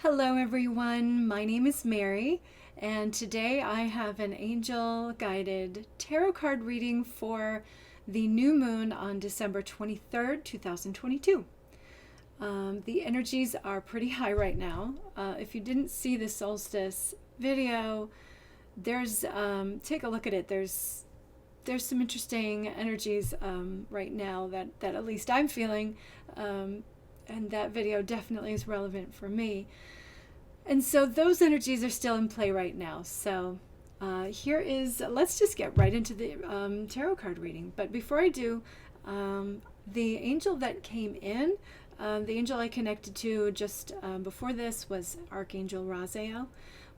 Hello, everyone. My name is Mary, and today I have an angel guided tarot card reading for the new moon on December 23rd, 2022. The energies are pretty high right now. If you didn't see the solstice video, there's take a look at it. There's some interesting energies right now that at least I'm feeling. And that video definitely is relevant for me. And so those energies are still in play right now. So let's just get right into the tarot card reading. But before I do, the angel that came in, the angel I connected to just before this was Archangel Raziel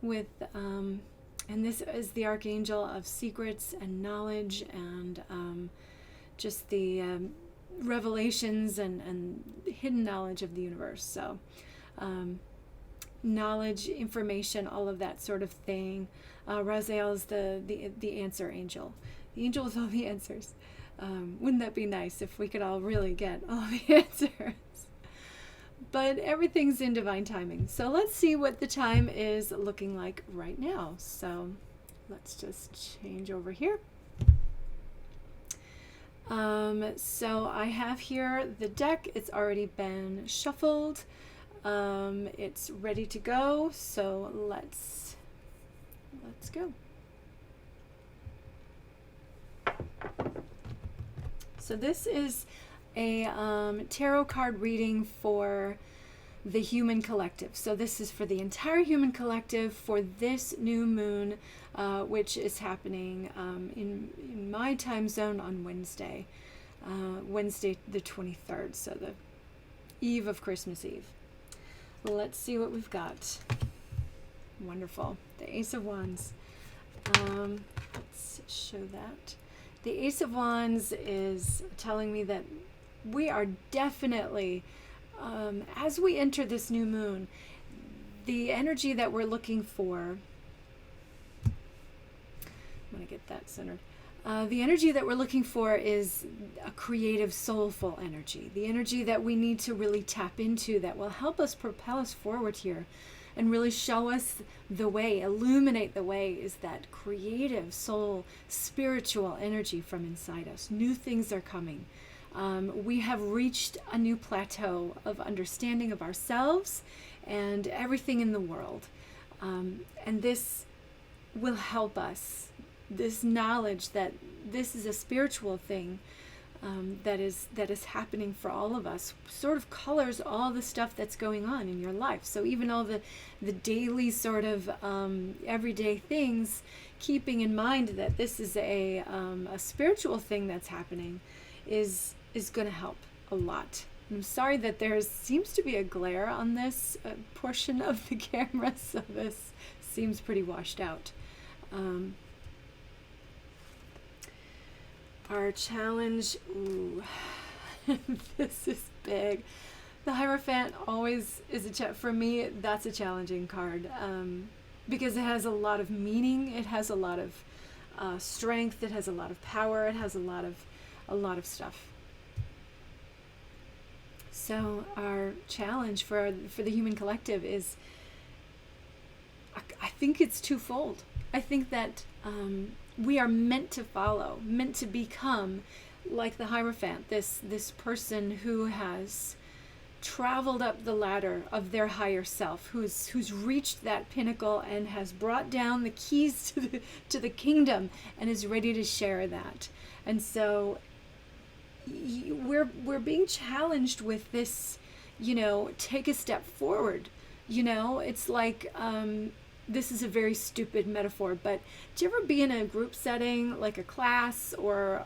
and this is the Archangel of secrets and knowledge and just the revelations and hidden knowledge of the universe. So knowledge, information, all of that sort of thing. Raziel is the answer angel, the angel with all the answers. Wouldn't that be nice if we could all really get all the answers? But everything's in divine timing. So let's see what the time is looking like right now. So let's just change over here. So I have here the deck. It's already been shuffled. It's ready to go. So let's go. So this is a tarot card reading for the human collective. So this is for the entire human collective for this new moon, which is happening in my time zone on Wednesday, Wednesday the 23rd, so the eve of Christmas Eve. Let's see what we've got. Wonderful. The Ace of Wands. Let's show that. The Ace of Wands is telling me that we are definitely, as we enter this new moon, the energy that we're looking for, I'm going to get that centered. The energy that we're looking for is a creative, soulful energy. The energy that we need to really tap into that will help us propel us forward here and really show us the way, illuminate the way, is that creative, soul, spiritual energy from inside us. New things are coming. We have reached a new plateau of understanding of ourselves and everything in the world. And this will help us. This knowledge that this is a spiritual thing that is happening for all of us sort of colors all the stuff that's going on in your life. So even all the daily sort of everyday things, keeping in mind that this is a spiritual thing that's happening is going to help a lot. I'm sorry that there seems to be a glare on this portion of the camera, so this seems pretty washed out. Our challenge, ooh, this is big. The Hierophant always is for me, that's a challenging card because it has a lot of meaning. It has a lot of strength. It has a lot of power. It has a lot of stuff. So our challenge for the human collective is, I think it's twofold. I think that we are meant to follow, meant to become like the Hierophant, this person who has traveled up the ladder of their higher self, who's reached that pinnacle and has brought down the keys to the kingdom and is ready to share that. And so we're being challenged with this, take a step forward. It's like this is a very stupid metaphor, but do you ever be in a group setting, like a class or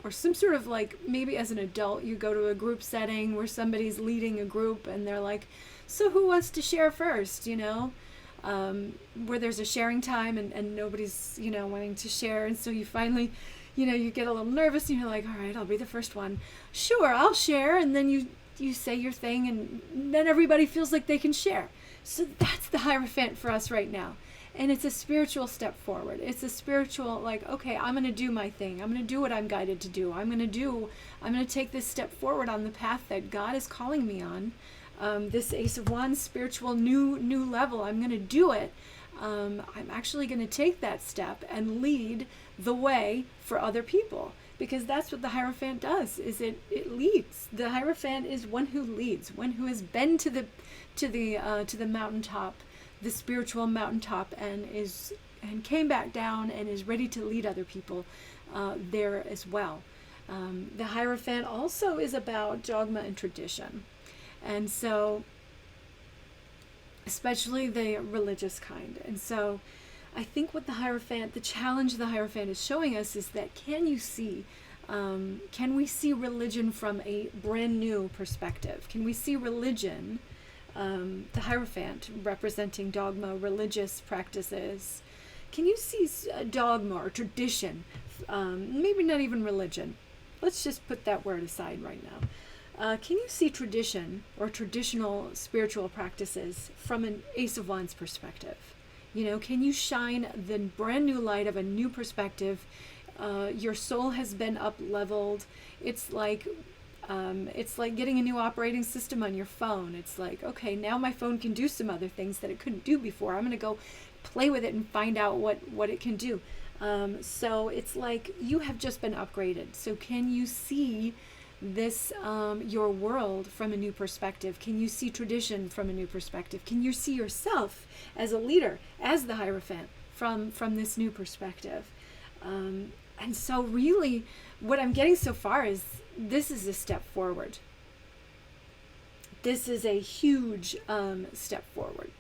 some sort of, like, maybe as an adult you go to a group setting where somebody's leading a group and they're like, so who wants to share first, where there's a sharing time and nobody's, wanting to share. And so you finally, you get a little nervous and you're like, all right, I'll be the first one. Sure, I'll share. And then you say your thing and then everybody feels like they can share. So that's the Hierophant for us right now. And it's a spiritual step forward. It's a spiritual, like, okay, I'm going to do my thing. I'm going to do what I'm guided to do. I'm going to take this step forward on the path that God is calling me on. this Ace of Wands spiritual new level. I'm going to do it. I'm actually going to take that step and lead the way for other people, because that's what the Hierophant does. Is it leads. The Hierophant is one who leads, one who has been to the mountaintop, the spiritual mountaintop, and came back down and is ready to lead other people there as well. The Hierophant also is about dogma and tradition, and so especially the religious kind. And so I think what the challenge the Hierophant is showing us is that can we see religion from a brand new perspective? Can we see religion, the Hierophant representing dogma, religious practices? Can you see dogma or tradition, maybe not even religion? Let's just put that word aside right now. Can you see tradition or traditional spiritual practices from an Ace of Wands perspective? Can you shine the brand new light of a new perspective? Your soul has been up-leveled. It's like getting a new operating system on your phone. It's like, okay, now my phone can do some other things that it couldn't do before. I'm going to go play with it and find out what it can do. So it's like you have just been upgraded. So can you see this your world from a new perspective? Can you see tradition from a new perspective? Can you see yourself as a leader, as the Hierophant, from this new perspective? And so really what I'm getting so far is this is a step forward. This is a huge step forward.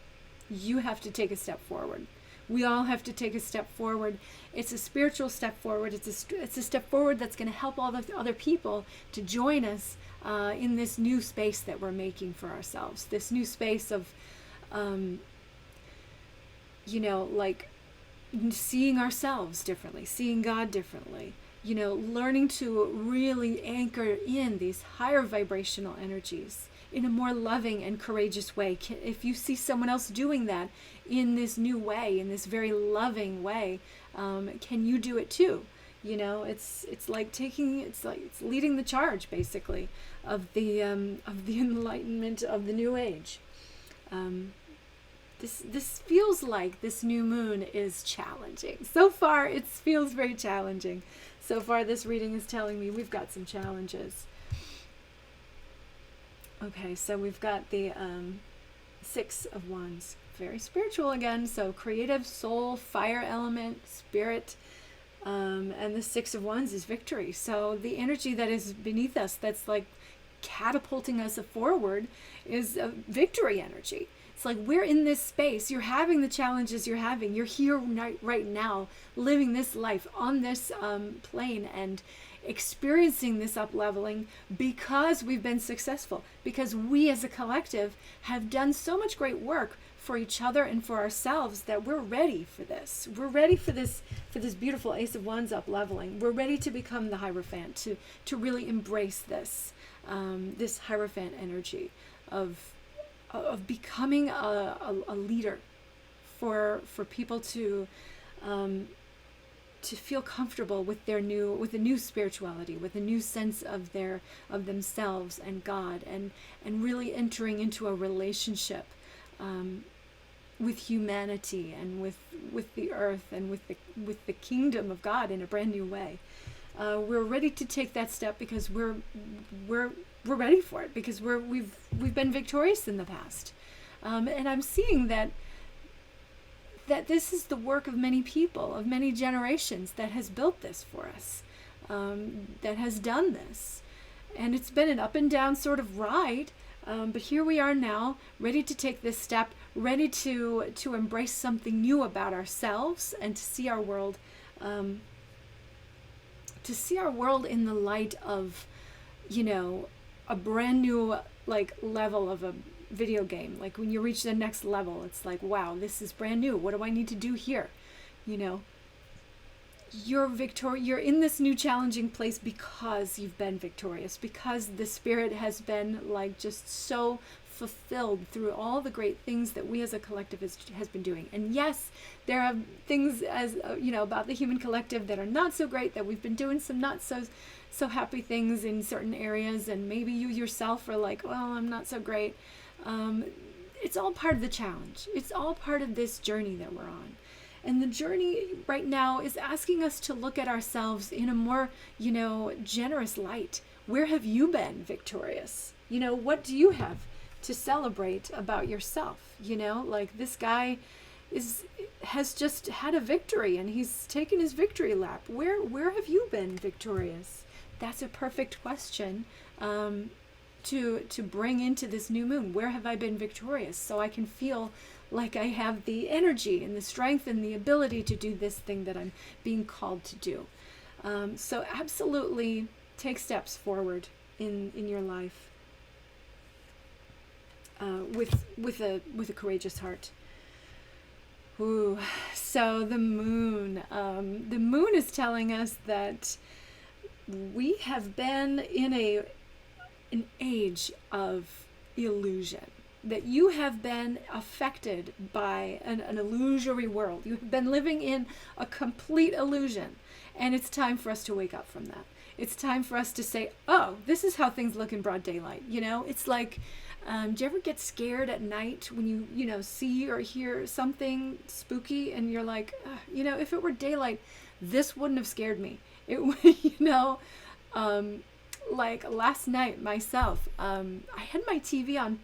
You have to take a step forward. We all have to take a step forward. It's a spiritual step forward. It's a step forward that's going to help all the other people to join us in this new space that we're making for ourselves. This new space of, like seeing ourselves differently, seeing God differently, learning to really anchor in these higher vibrational energies in a more loving and courageous way. If you see someone else doing that in this new way, in this very loving way, can you do it too? It's leading the charge, basically, of the enlightenment of the new age. This feels like this new moon is challenging. So far, it feels very challenging. So far, this reading is telling me we've got some challenges. Okay, so we've got the Six of Wands. Very spiritual again. So creative, soul, fire element, spirit. And the Six of Wands is victory. So the energy that is beneath us, that's like catapulting us forward, is a victory energy. It's like we're in this space. You're having the challenges you're having. You're here right now, living this life on this plane and experiencing this up-leveling because we've been successful, because we as a collective have done so much great work for each other and for ourselves that we're ready for this. We're ready for this beautiful Ace of Wands up-leveling. We're ready to become the Hierophant, to really embrace this this Hierophant energy of becoming a leader for people to feel comfortable with the new spirituality, with a new sense of themselves and God, and really entering into a relationship with humanity and with the earth and with the kingdom of God in a brand new way. We're ready to take that step because we're ready for it, because we've been victorious in the past, and I'm seeing that this is the work of many people, of many generations, that has built this for us, that has done this. And it's been an up and down sort of ride, but here we are now, ready to take this step, ready to embrace something new about ourselves, and to see our world in the light of, a brand new level of a video game. Like when you reach the next level, it's like, wow, this is brand new. What do I need to do here? You're in this new challenging place because you've been victorious, because the spirit has been just so fulfilled through all the great things that we as a collective has been doing. And yes, there are things about the human collective that are not so great, that we've been doing some not so happy things in certain areas, and maybe you yourself are like, well, I'm not so great. It's all part of the challenge. It's all part of this journey that we're on. And the journey right now is asking us to look at ourselves in a more, generous light. Where have you been victorious? What do you have to celebrate about yourself? Like this guy has just had a victory and he's taken his victory lap. Where have you been victorious? That's a perfect question to bring into this new moon. Where have I been victorious? So I can feel like I have the energy and the strength and the ability to do this thing that I'm being called to do. So absolutely take steps forward in your life with a courageous heart. Ooh. So the moon is telling us that we have been in an age of illusion, that you have been affected by an illusory world. You have been living in a complete illusion, and it's time for us to wake up from that. It's time for us to say, oh, this is how things look in broad daylight. It's like, do you ever get scared at night when you see or hear something spooky and you're like, if it were daylight, this wouldn't have scared me. It would, like last night myself, I had my TV on.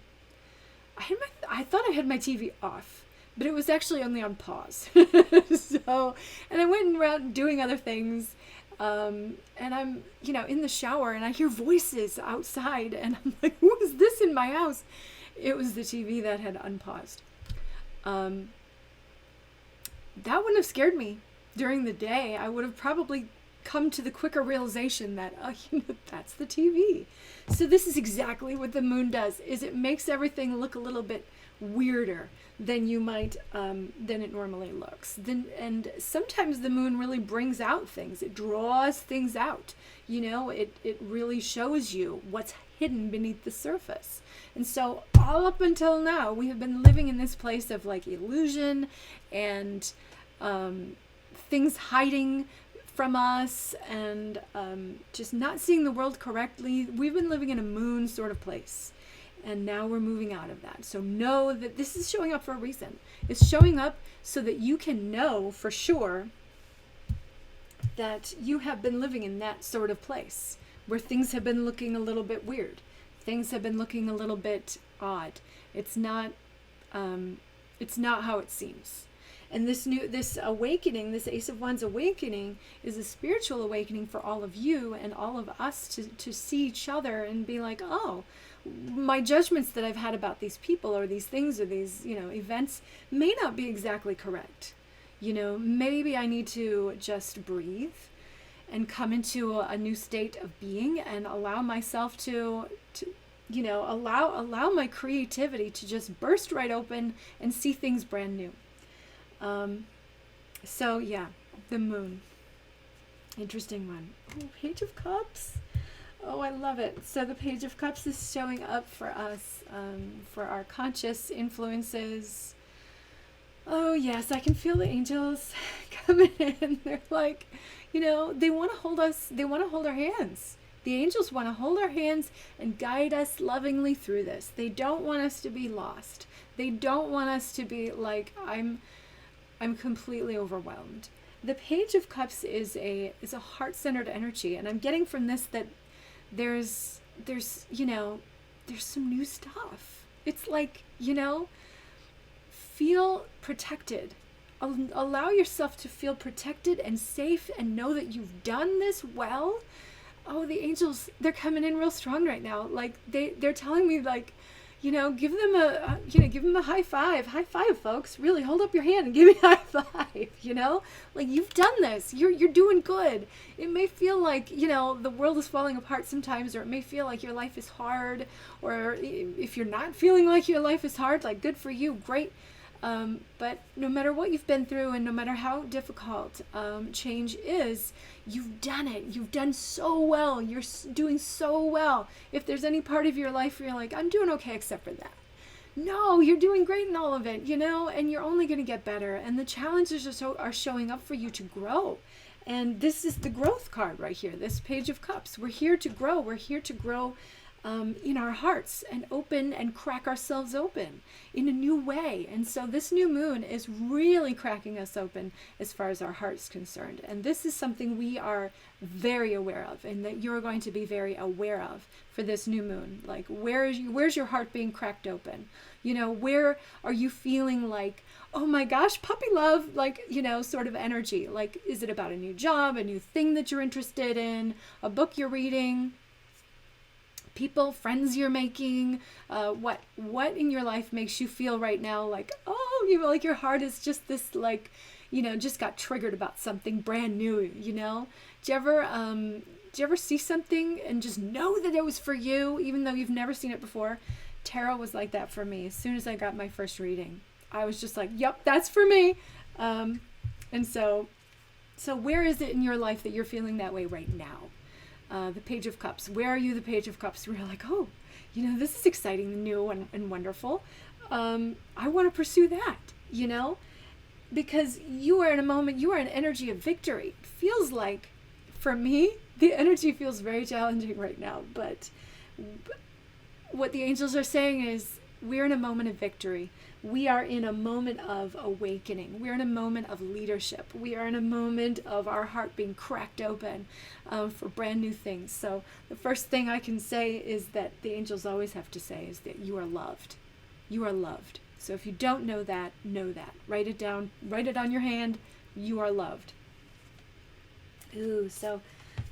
I thought I had my TV off, but it was actually only on pause. So, and I went around doing other things, and I'm, in the shower and I hear voices outside and I'm like, who is this in my house? It was the TV that had unpaused. That wouldn't have scared me during the day. I would have probably come to the quicker realization that that's the TV. So this is exactly what the moon does, is it makes everything look a little bit weirder than you might than it normally looks. And sometimes the moon really brings out things. It draws things out. It really shows you what's hidden beneath the surface. And so all up until now, we have been living in this place of like illusion and things hiding from us and just not seeing the world correctly. We've been living in a moon sort of place. And now we're moving out of that. So know that this is showing up for a reason. It's showing up so that you can know for sure that you have been living in that sort of place where things have been looking a little bit weird. Things have been looking a little bit odd. It's not how it seems. And this awakening, this Ace of Wands awakening, is a spiritual awakening for all of you and all of us to see each other and be like, oh, my judgments that I've had about these people or these things or these, events may not be exactly correct. Maybe I need to just breathe and come into a new state of being and allow myself to allow my creativity to just burst right open and see things brand new. So yeah, the moon. Interesting one. Oh, Page of Cups. Oh, I love it. So the Page of Cups is showing up for us, for our conscious influences. Oh yes, I can feel the angels coming in. They're like, they want to hold us. They want to hold our hands. The angels want to hold our hands and guide us lovingly through this. They don't want us to be lost. They don't want us to be like, I'm completely overwhelmed. The Page of Cups is a heart-centered energy, and I'm getting from this that there's some new stuff. It's like, feel protected. Allow yourself to feel protected and safe and know that you've done this well. Oh, the angels, they're coming in real strong right now. Like they're telling me like, give them a high five. High five, folks. Really hold up your hand and give me a high five, like you've done this. You're doing good. It may feel like, the world is falling apart sometimes, or it may feel like your life is hard, or if you're not feeling like your life is hard, like good for you, great. But no matter what you've been through and no matter how difficult change is, you've done it. You've done so well. You're doing so well. If there's any part of your life where you're like, I'm doing okay except for that. No, you're doing great in all of it, and you're only going to get better. And the challenges are showing up for you to grow. And this is the growth card right here, this Page of Cups. We're here to grow. We're here to grow in our hearts and open and crack ourselves open in a new way. And so this new moon is really cracking us open as far as our heart's concerned. And this is something we are very aware of, and that you're going to be very aware of for this new moon. Like, where's your heart being cracked open? Where are you feeling like, oh my gosh, puppy love, like, sort of energy? Like, is it about a new job, a new thing that you're interested in, a book you're reading, people, friends you're making? What in your life makes you feel right now like, oh, like your heart is just this, like, just got triggered about something brand new? Do you ever see something and just know that it was for you, even though you've never seen it before? Tarot was like that for me. As soon as I got my first reading, I was just like, yep, that's for me. And so where is it in your life that you're feeling that way right now? The Page of Cups. Where are you, the Page of Cups? Where you're like, oh, this is exciting, new and wonderful. I want to pursue that, because you are in a moment, you are in energy of victory. It feels like, for me, the energy feels very challenging right now. But what the angels are saying is, we're in a moment of victory. We are in a moment of awakening. We're in a moment of leadership. We are in a moment of our heart being cracked open for brand new things. So the first thing I can say is that the angels always have to say is that you are loved. You are loved. So if you don't know that, know that. Write it down. Write it on your hand. You are loved. Ooh, so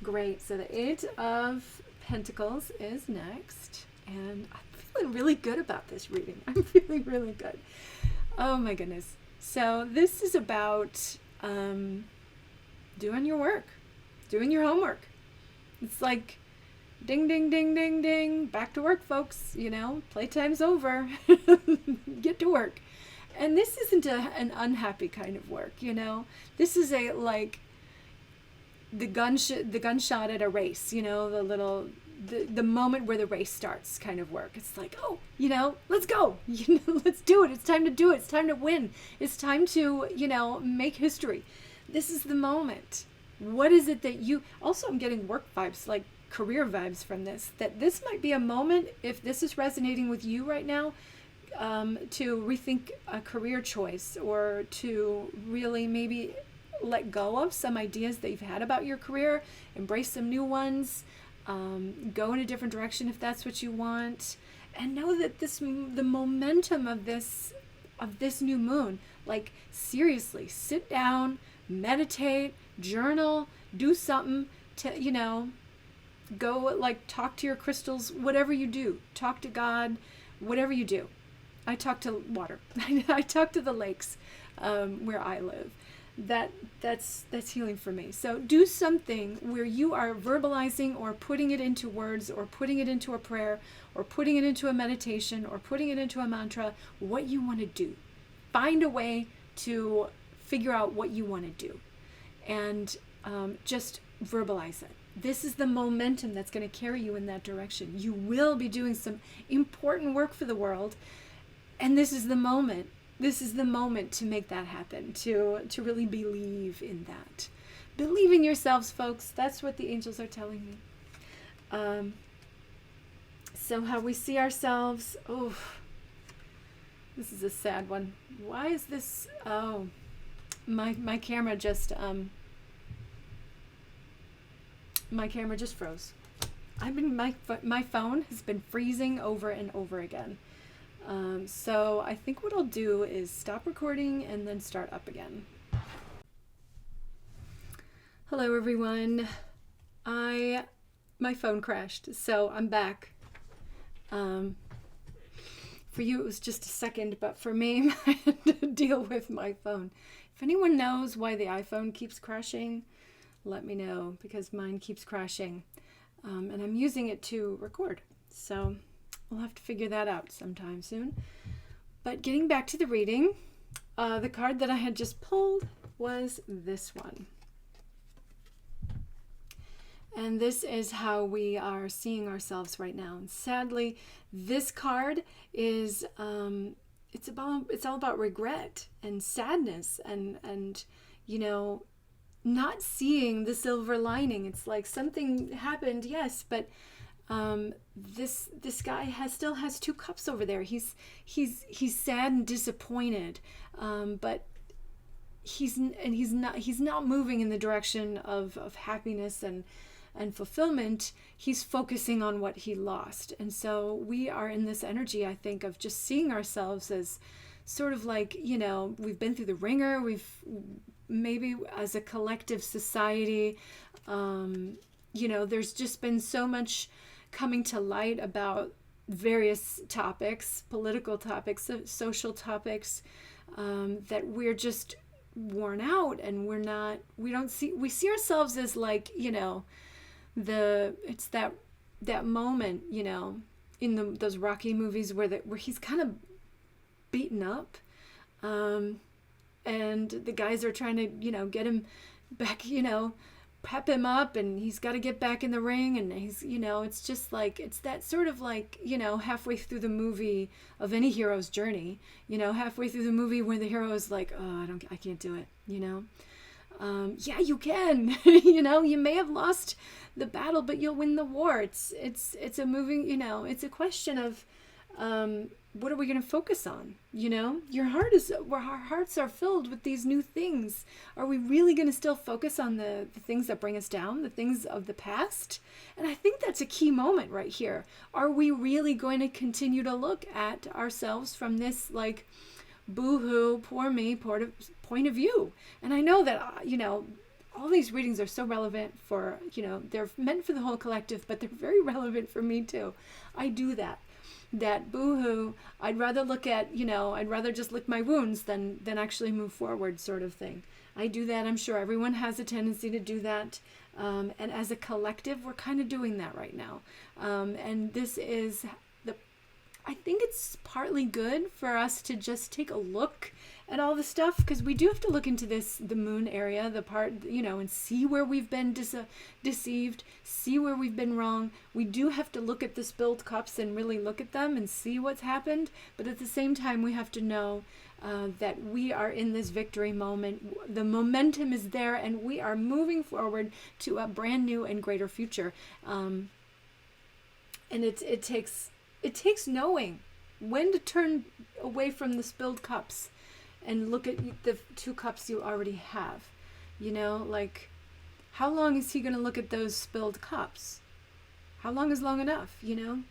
great. So the Eight of Pentacles is next. And I'm feeling really good about this reading. I'm feeling really good. Oh my goodness. So this is about doing your work, doing your homework. It's like ding, ding, ding, ding, ding. Back to work, folks. Playtime's over. Get to work. And this isn't an unhappy kind of work, This is a, like, the gunshot at a race, the moment where the race starts kind of work. It's like, oh, let's go, let's do it. It's time to do it. It's time to win. It's time to, make history. This is the moment. What is it that you, also I'm getting work vibes, like career vibes from this, that this might be a moment, if this is resonating with you right now, to rethink a career choice, or to really maybe let go of some ideas that you've had about your career, embrace some new ones, go in a different direction if that's what you want, and know that the momentum of this new moon, like, seriously, sit down, meditate, journal, do something to, go, like, talk to your crystals, whatever you do, talk to God, whatever you do. I talk to water. I talk to the lakes where I live. That's healing for me. So do something where you are verbalizing, or putting it into words, or putting it into a prayer, or putting it into a meditation, or putting it into a mantra, what you want to do. Find a way to figure out what you want to do, and just verbalize it. This is the momentum that's going to carry you in that direction. You will be doing some important work for the world, and this is the moment. This is the moment to make that happen, to really believe in that. Believe in yourselves, folks. That's what the angels are telling me. So how we see ourselves, oh, this is a sad one. Why is this, oh, my camera just froze. My phone has been freezing over and over again. So I think what I'll do is stop recording and then start up again. Hello everyone. My phone crashed, so I'm back. For you it was just a second, but for me, I had to deal with my phone. If anyone knows why the iPhone keeps crashing, let me know, because mine keeps crashing. And I'm using it to record, so we'll have to figure that out sometime soon. But getting back to the reading, the card that I had just pulled was this one. And this is how we are seeing ourselves right now. And sadly, this card is it's all about regret and sadness and not seeing the silver lining. It's like something happened, yes, but This guy still has two cups over there. He's sad and disappointed, but he's not moving in the direction of happiness and fulfillment. He's focusing on what he lost. And so we are in this energy, I think, of just seeing ourselves as sort of like, we've been through the ringer. We've maybe as a collective society, there's just been so much coming to light about various topics, political topics, social topics, that we're just worn out, and we see ourselves as like, it's that moment, in those Rocky movies where he's kind of beaten up, and the guys are trying to, get him back, pep him up, and he's got to get back in the ring, and he's, it's just like, it's that sort of like, halfway through the movie of any hero's journey, halfway through the movie where the hero is like, oh, I can't do it, yeah, you can. You may have lost the battle, but you'll win the war. It's a moving, it's a question of, what are we going to focus on? Our hearts are filled with these new things. Are we really going to still focus on the things that bring us down, the things of the past? And I think that's a key moment right here. Are we really going to continue to look at ourselves from this, like, boo-hoo, poor me point of view? And I know that, all these readings are so relevant for, they're meant for the whole collective, but they're very relevant for me too. I do that boo-hoo, I'd rather look at, I'd rather just lick my wounds than actually move forward sort of thing. I do that. I'm sure everyone has a tendency to do that. And as a collective, we're kind of doing that right now. And this is I think it's partly good for us to just take a look at all the stuff, because we do have to look into the moon area, the part, and see where we've been deceived, see where we've been wrong. We do have to look at the spilled cups and really look at them and see what's happened. But at the same time, we have to know that we are in this victory moment. The momentum is there, and we are moving forward to a brand new and greater future. And it takes knowing when to turn away from the spilled cups and look at the two cups you already have. Like, how long is he going to look at those spilled cups? How long is long enough? You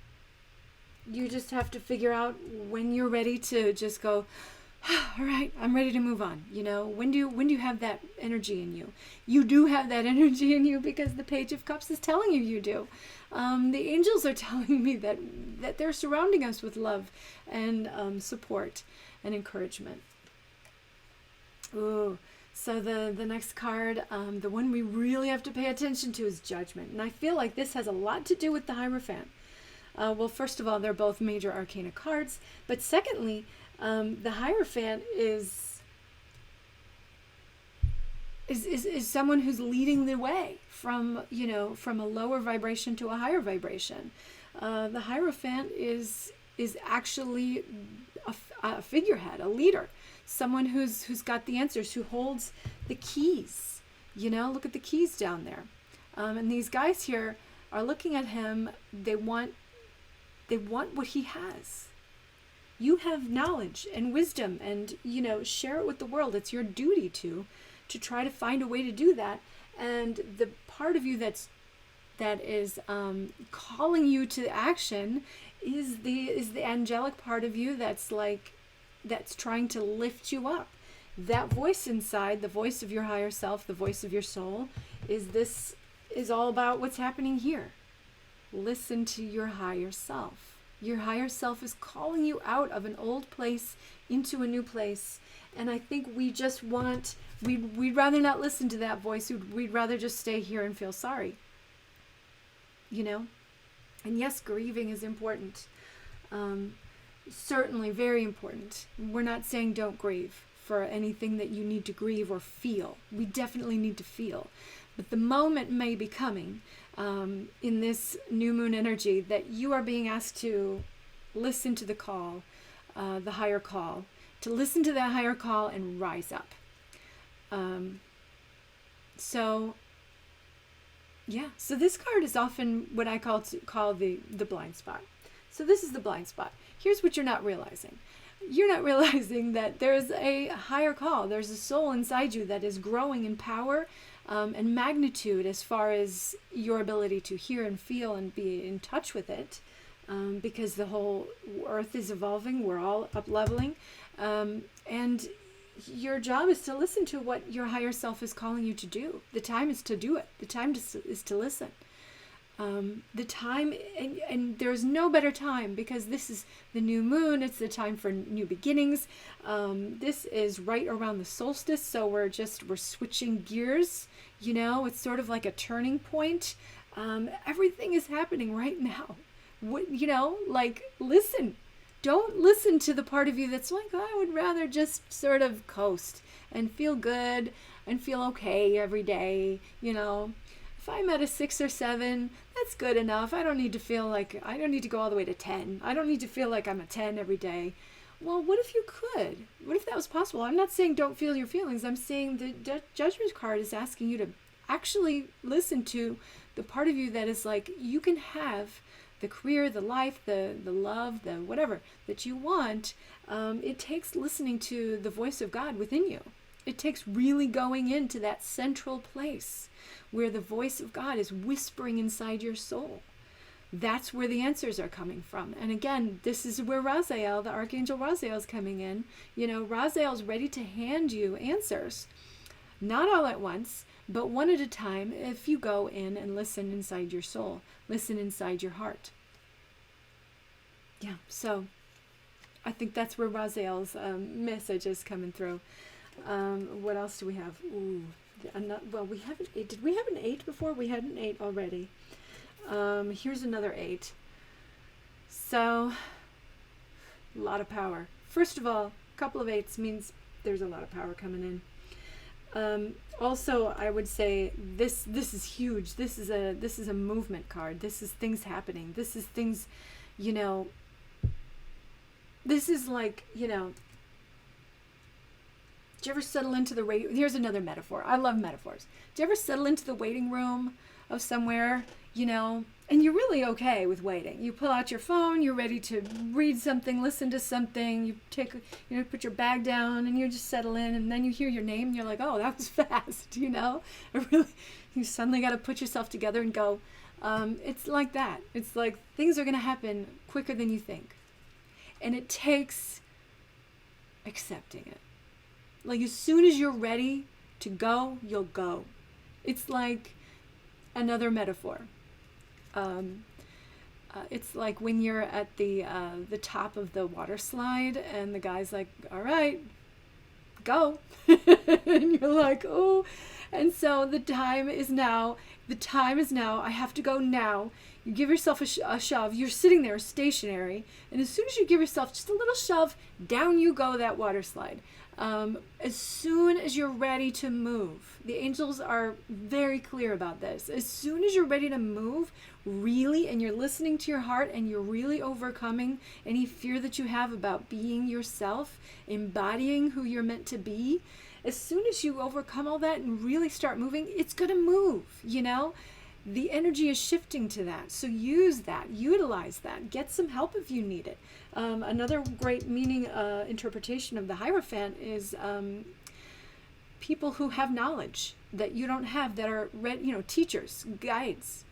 just have to figure out when you're ready to just go, all right, I'm ready to move on. When do you have that energy in you? You do have that energy in you because the Page of Cups is telling you do. The angels are telling me that they're surrounding us with love and support and encouragement. Ooh, so the next card, the one we really have to pay attention to is Judgment. And I feel like this has a lot to do with the Hierophant. Well, first of all, they're both major arcana cards. But secondly, the Hierophant is someone who's leading the way from a lower vibration to a higher vibration. The Hierophant is actually a figurehead, a leader, someone who's got the answers, who holds the keys. Look at the keys down there. And these guys here are looking at him. They want what he has. You have knowledge and wisdom, and share it with the world. It's your duty to try to find a way to do that. And the part of you that is calling you to action is the angelic part of you that's trying to lift you up. That voice inside, the voice of your higher self, the voice of your soul, is all about what's happening here. Listen to your higher self. Your higher self is calling you out of an old place into a new place. And I think we just we'd rather not listen to that voice. We'd rather just stay here and feel sorry. And yes, grieving is important. Certainly very important. We're not saying don't grieve for anything that you need to grieve or feel. We definitely need to feel. But the moment may be coming in this new moon energy that you are being asked to listen to the call, the higher call, to listen to that higher call and rise up. So Yeah. So this card is often what I call the blind spot. So this is the blind spot. Here's what you're not realizing. You're not realizing that there's a higher call. There's a soul inside you that is growing in power and magnitude as far as your ability to hear and feel and be in touch with it. Because the whole earth is evolving, we're all up leveling, and your job is to listen to what your higher self is calling you to do. The time is to do it. The time is to listen. The time, and there's no better time, because this is the new moon. It's the time for new beginnings. This is right around the solstice, so we're switching gears. It's sort of like a turning point. Everything is happening right now. Listen. Don't listen to the part of you that's like, I would rather just sort of coast and feel good and feel okay every day. If I'm at a 6 or 7, that's good enough. I don't need to go all the way to 10. I don't need to feel like I'm a 10 every day. Well, what if you could? What if that was possible? I'm not saying don't feel your feelings. I'm saying the Judgment card is asking you to actually listen to the part of you that is like, you can have the career, the life, the love, the whatever that you want. It takes listening to the voice of God within you. It takes really going into that central place where the voice of God is whispering inside your soul. That's where the answers are coming from. And again, this is where Raziel, the Archangel Raziel, is coming in. Raziel is ready to hand you answers. Not all at once, but one at a time, if you go in and listen inside your soul, listen inside your heart. Yeah, so I think that's where Raziel's message is coming through. What else do we have? Ooh, we have an 8. Did we have an 8 before? We had an 8 already. Here's another 8. So, a lot of power. First of all, a couple of 8s means there's a lot of power coming in. Also, I would say this is huge. This is a movement card. This is things happening. This is things, this is like, did you ever settle into here's another metaphor. I love metaphors. Did you ever settle into the waiting room of somewhere, and you're really okay with waiting? You pull out your phone, you're ready to read something, listen to something, you put your bag down and you just settle in, and then you hear your name and you're like, oh, that was fast, you suddenly got to put yourself together and go. It's like that. It's like things are going to happen quicker than you think. And it takes accepting it. Like as soon as you're ready to go, you'll go. It's like another metaphor. It's like when you're at the top of the water slide and the guy's like, all right, go. And you're like, oh. And so the time is now. I have to go now. You give yourself a shove. You're sitting there stationary. And as soon as you give yourself just a little shove, down you go that water slide. As soon as you're ready to move, the angels are very clear about this. As soon as you're ready to move, really, and you're listening to your heart and you're really overcoming any fear that you have about being yourself, embodying who you're meant to be, as soon as you overcome all that and really start moving, it's going to move, The energy is shifting to that. So use that, utilize that, get some help if you need it. Another great meaning, interpretation of the Hierophant is people who have knowledge that you don't have, that are teachers, guides,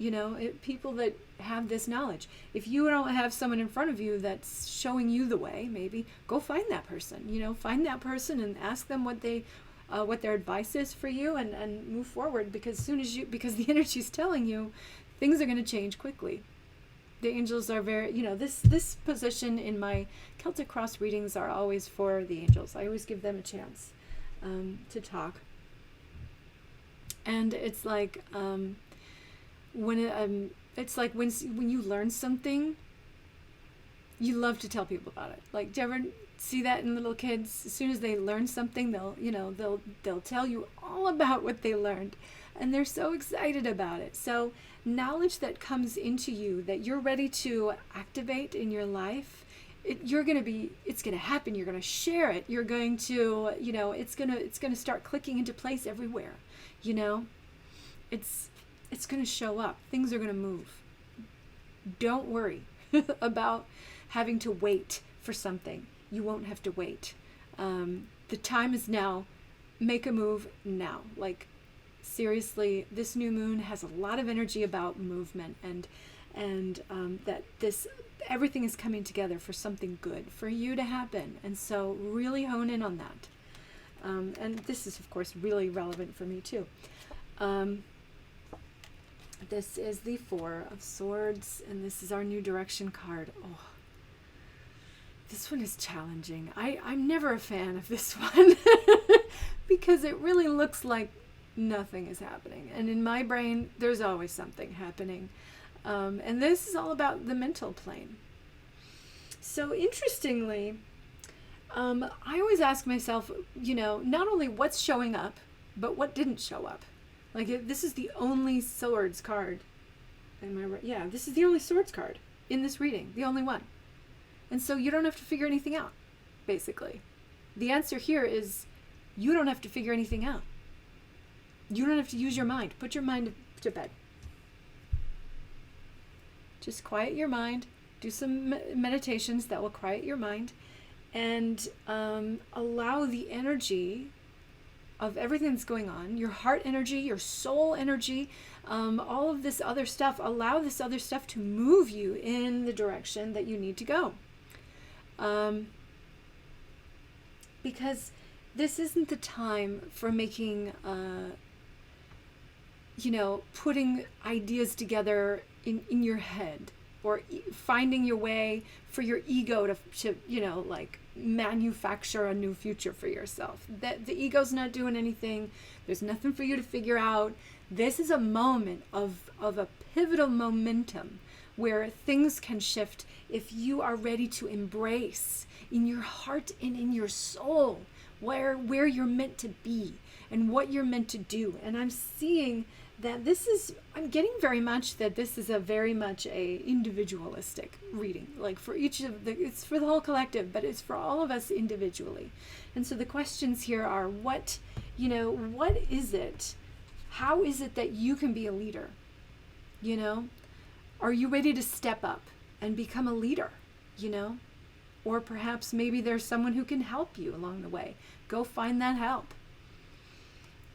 people that have this knowledge. If you don't have someone in front of you that's showing you the way, maybe go find that person, find that person and ask them what their advice is for you, and move forward, because because the energy is telling you things are going to change quickly. The angels are very, this position in my Celtic Cross readings are always for the angels. I always give them a chance to talk. And it's like when you learn something, you love to tell people about it. Like, do you ever see that in little kids? As soon as they learn something, they'll tell you all about what they learned, and they're so excited about it. So knowledge that comes into you that you're ready to activate in your life, it's going to happen. You're going to share it. You're going to, it's going to start clicking into place everywhere. It's it's going to show up. Things are going to move. Don't worry about having to wait for something. You won't have to wait. The time is now. Make a move now. Like, seriously, this new moon has a lot of energy about movement, and that this everything is coming together for something good for you to happen. And so really hone in on that. And this is, of course, really relevant for me too. This is the Four of Swords, and this is our new direction card. Oh, this one is challenging. I'm never a fan of this one because it really looks like nothing is happening. And in my brain, there's always something happening. And this is all about the mental plane. So interestingly, I always ask myself, not only what's showing up, but what didn't show up. Like, this is the only swords card. Am I right? Yeah, this is the only swords card in this reading, the only one. And so you don't have to figure anything out, basically. The answer here is you don't have to figure anything out. You don't have to use your mind. Put your mind to bed. Just quiet your mind. Do some meditations that will quiet your mind, and allow the energy of everything that's going on, your heart energy, your soul energy, all of this other stuff, allow this other stuff to move you in the direction that you need to go. Because this isn't the time for making, putting ideas together in your head, or finding your way for your ego to manufacture a new future for yourself. That the ego's not doing anything. There's nothing for you to figure out. This is a moment of a pivotal momentum where things can shift if you are ready to embrace in your heart and in your soul where you're meant to be and what you're meant to do. And I'm seeing that I'm getting very much that this is a very much a individualistic reading. Like, for each of it's for the whole collective, but it's for all of us individually. And so the questions here are, what is it? How is it that you can be a leader? Are you ready to step up and become a leader? Or perhaps maybe there's someone who can help you along the way. Go find that help.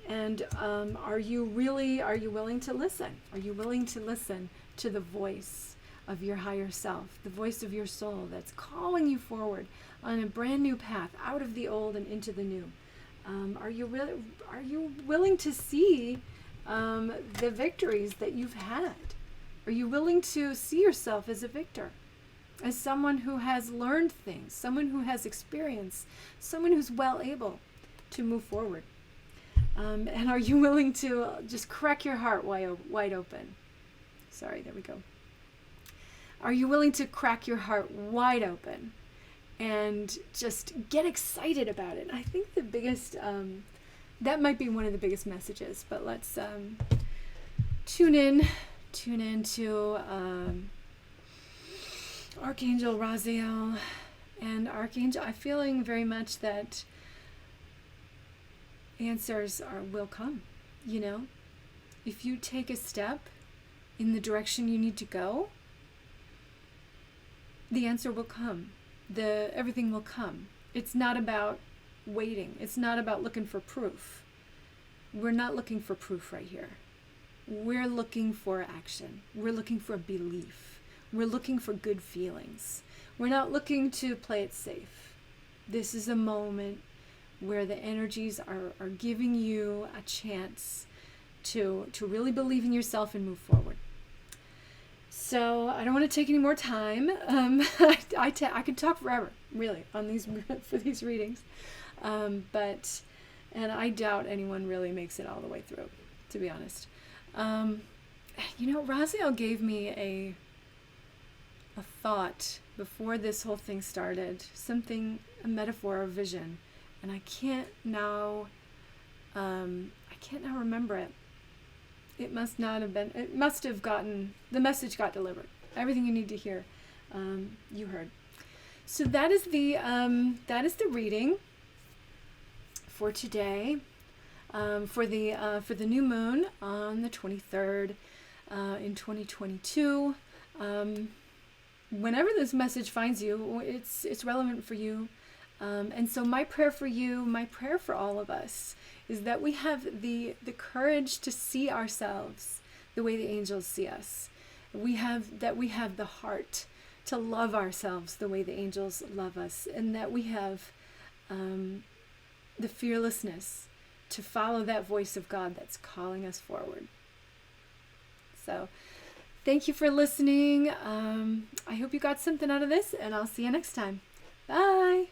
And are you willing to listen? Are you willing to listen to the voice of your higher self, the voice of your soul that's calling you forward on a brand new path, out of the old and into the new? Are you willing to see the victories that you've had? Are you willing to see yourself as a victor, as someone who has learned things, someone who has experience, someone who's well able to move forward? And are you willing to just crack your heart wide open? Sorry, there we go. Are you willing to crack your heart wide open and just get excited about it? I think the biggest, that might be one of the biggest messages, but let's tune in to Archangel Raziel. And Archangel, I'm feeling very much that answers will come. If you take a step in the direction you need to go, the answer will come. Everything will come. It's not about waiting. It's not about looking for proof. We're not looking for proof right here. We're looking for action. We're looking for belief. We're looking for good feelings. We're not looking to play it safe. This is a moment where the energies are giving you a chance to really believe in yourself and move forward. So I don't want to take any more time. I could talk forever, really, on for these readings, but I doubt anyone really makes it all the way through, to be honest. Raziel gave me a thought before this whole thing started, a metaphor or vision. And I can't now remember it. It must have gotten, the message got delivered. Everything you need to hear, you heard. So that is the reading for today. for the new moon on the 23rd in 2022. Whenever this message finds you, it's relevant for you. And so my prayer for you, my prayer for all of us, is that we have the courage to see ourselves the way the angels see us. We have the heart to love ourselves the way the angels love us, and that we have the fearlessness to follow that voice of God that's calling us forward. So thank you for listening. I hope you got something out of this, and I'll see you next time. Bye.